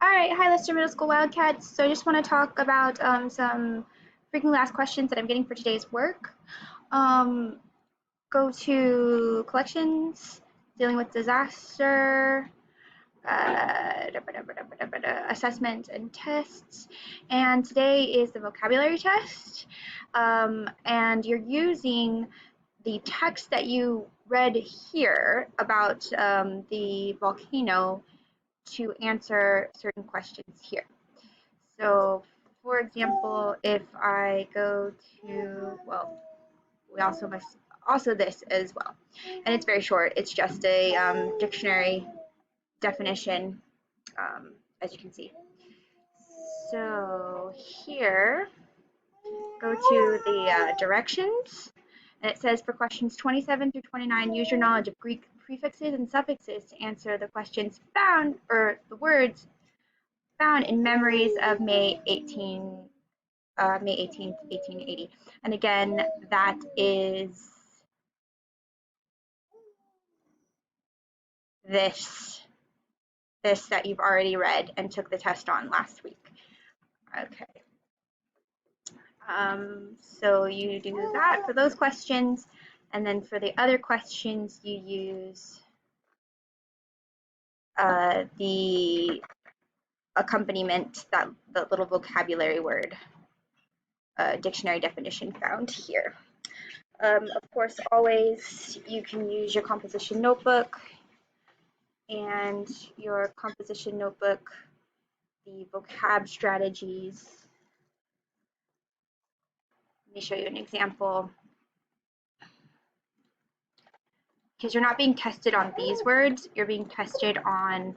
All right, hi, Lester Middle School Wildcats. So I just want to talk about some frequently asked questions that I'm getting for today's work. Um, Go to collections, dealing with disaster, assessments and tests. And today is the vocabulary test. And you're using the text that you read here about the volcano to answer certain questions here. So, for example, if I go to, well, we also must also this as well, and it's very short. It's just a dictionary definition, as you can see. So here, go to the directions, and it says for questions 27 through 29, use your knowledge of Greek prefixes and suffixes to answer the questions found, or the words found in Memories of May 18th, 1880. And again, that is this that you've already read and took the test on last week. Okay. So you do that for those questions, and then for the other questions, you use the accompaniment, that the little vocabulary word dictionary definition found here. Of course, always you can use your composition notebook, and your composition notebook, the vocab strategies. Let me show you an example. Because you're not being tested on these words, you're being tested on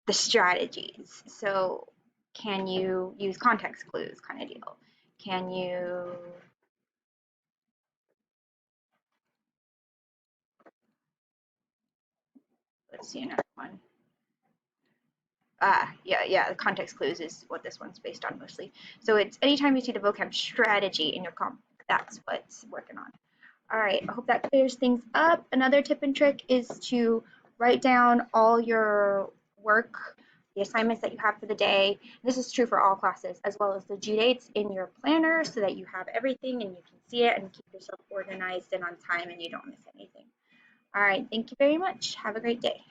the strategies. So can you use context clues kind of deal? Can you let's see another one. Yeah, context clues is what this one's based on mostly. So it's anytime you see the vocab strategy in your comp, that's what's working on. All right, I hope that clears things up. Another tip and trick is to write down all your work, the assignments that you have for the day. This is true for all classes, as well as the due dates in your planner so that you have everything and you can see it and keep yourself organized and on time and you don't miss anything. All right, thank you very much. Have a great day.